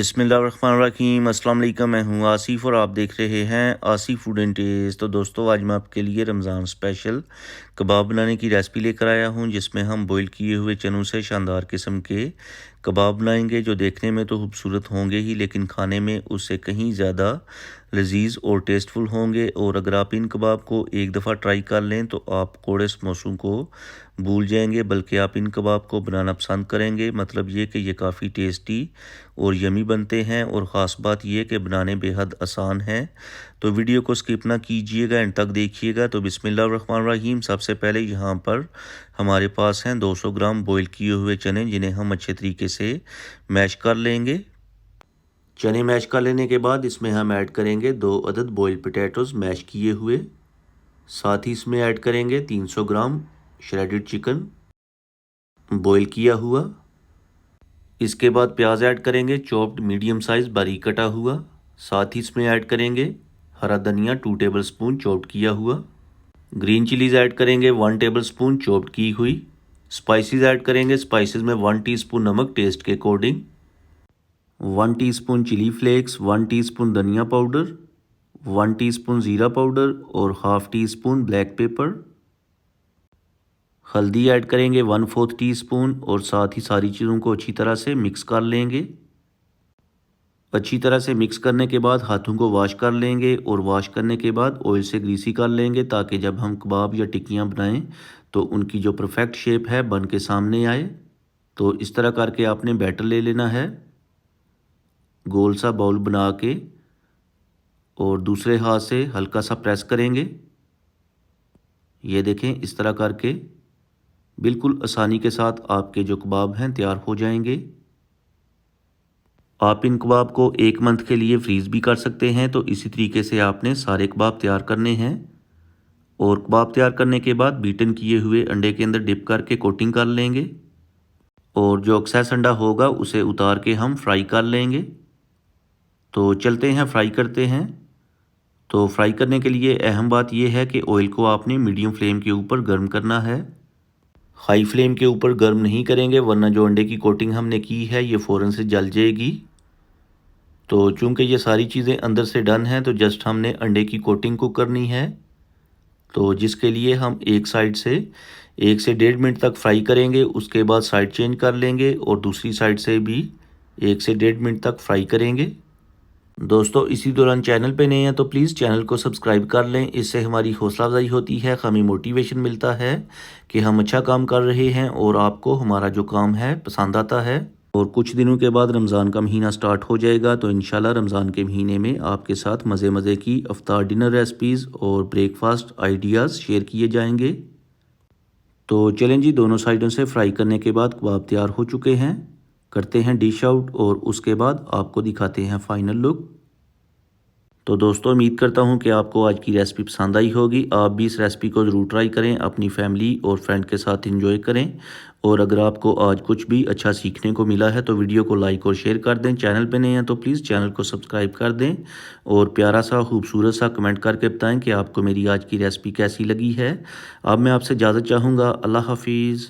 बिस्मिल्लाहिर्रहमानिर्रहीम अस्सलाम वालेकुम। मैं हूँ आसिफ और आप देख रहे हैं आसिफ फूड एंड टेस्ट। तो दोस्तों आज मैं आपके लिए रमज़ान स्पेशल कबाब बनाने की रेसिपी लेकर आया हूँ, जिसमें हम बॉईल किए हुए चनों से शानदार किस्म के कबाब बनाएंगे, जो देखने में तो खूबसूरत होंगे ही लेकिन खाने में उससे कहीं ज़्यादा लजीज और टेस्टफुल होंगे। और अगर आप इन कबाब को एक दफ़ा ट्राई कर लें तो आप कोड़े समोसों को भूल जाएंगे, बल्कि आप इन कबाब को बनाना पसंद करेंगे। मतलब ये कि ये काफ़ी टेस्टी और यमी बनते हैं और ख़ास बात यह कि बनाने बेहद आसान है। तो वीडियो को स्किप ना कीजिएगा, एंड तक देखिएगा। तो बिस्मिल्लाहिर्रहमानिर्रहीम। सबसे पहले यहाँ पर हमारे पास हैं 200 ग्राम बॉईल किए हुए चने, जिन्हें हम अच्छे तरीके से मैश कर लेंगे। चने मैश कर लेने के बाद इसमें हम ऐड करेंगे 2 अदद बॉइल्ड पोटैटोज़ मैश किए हुए। साथ ही इसमें ऐड करेंगे 300 ग्राम श्रेडेड चिकन बॉईल किया हुआ। इसके बाद प्याज ऐड करेंगे चॉप्ड मीडियम साइज़ बारीक कटा हुआ। साथ ही इसमें ऐड करेंगे हरा धनिया 2 टेबलस्पून चॉप्ड किया हुआ। ग्रीन चिलीज़ ऐड करेंगे 1 टेबलस्पून चॉप्ड की हुई। स्पाइसेस ऐड करेंगे, स्पाइसेस में 1 टीस्पून नमक टेस्ट के according, 1 teaspoon chilli flakes, 1 teaspoon धनिया पाउडर, 1 टीस्पून ज़ीरा पाउडर और half teaspoon black pepper. हल्दी ऐड करेंगे 1/4 टीस्पून और साथ ही सारी चीज़ों को अच्छी तरह से मिक्स कर लेंगे। अच्छी तरह से मिक्स करने के बाद हाथों को वॉश कर लेंगे और वॉश करने के बाद ऑयल से ग्रीसी कर लेंगे, ताकि जब हम कबाब या टिक्कियाँ बनाएं तो उनकी जो परफेक्ट शेप है बन के सामने आए। तो इस तरह करके आपने बैटर ले लेना है, गोल सा बाउल बना के, और दूसरे हाथ से हल्का सा प्रेस करेंगे। ये देखें, इस तरह करके बिल्कुल आसानी के साथ आपके जो कबाब हैं तैयार हो जाएंगे। आप इन कबाब को 1 मंथ के लिए फ्रीज़ भी कर सकते हैं। तो इसी तरीके से आपने सारे कबाब तैयार करने हैं, और कबाब तैयार करने के बाद बीटन किए हुए अंडे के अंदर डिप करके कोटिंग कर लेंगे, और जो एक्सेस अंडा होगा उसे उतार के हम फ्राई कर लेंगे। तो चलते हैं फ्राई करते हैं। तो फ्राई करने के लिए अहम बात यह है कि ऑयल को आपने मीडियम फ्लेम के ऊपर गर्म करना है। हाई फ्लेम के ऊपर गर्म नहीं करेंगे, वरना जो अंडे की कोटिंग हमने की है ये फ़ौरन से जल जाएगी। तो चूंकि ये सारी चीज़ें अंदर से डन हैं, तो जस्ट हमने अंडे की कोटिंग को करनी है। तो जिसके लिए हम एक साइड से 1 से 1.5 मिनट तक फ्राई करेंगे, उसके बाद साइड चेंज कर लेंगे और दूसरी साइड से भी 1 से 1.5 मिनट तक फ्राई करेंगे। दोस्तों इसी दौरान चैनल पे नए हैं तो प्लीज़ चैनल को सब्सक्राइब कर लें, इससे हमारी हौसला अफजाई होती है, हमें मोटिवेशन मिलता है कि हम अच्छा काम कर रहे हैं और आपको हमारा जो काम है पसंद आता है। और कुछ दिनों के बाद रमज़ान का महीना स्टार्ट हो जाएगा, तो इंशाल्लाह रमज़ान के महीने में आपके साथ मज़े मज़े की इफ्तार डिनर रेसिपीज़ और ब्रेकफास्ट आइडियाज़ शेयर किए जाएंगे। तो चलें जी, दोनों साइडों से फ्राई करने के बाद कबाब तैयार हो चुके हैं। करते हैं डिश आउट और उसके बाद आपको दिखाते हैं फाइनल लुक। तो दोस्तों उम्मीद करता हूं कि आपको आज की रेसिपी पसंद आई होगी। आप भी इस रेसिपी को ज़रूर ट्राई करें, अपनी फैमिली और फ्रेंड के साथ एंजॉय करें। और अगर आपको आज कुछ भी अच्छा सीखने को मिला है तो वीडियो को लाइक और शेयर कर दें। चैनल पे नए हैं तो प्लीज़ चैनल को सब्सक्राइब कर दें, और प्यारा सा खूबसूरत सा कमेंट करके बताएँ कि आपको मेरी आज की रेसिपी कैसी लगी है। अब मैं आपसे इजाज़त चाहूँगा। अल्लाह हाफिज़।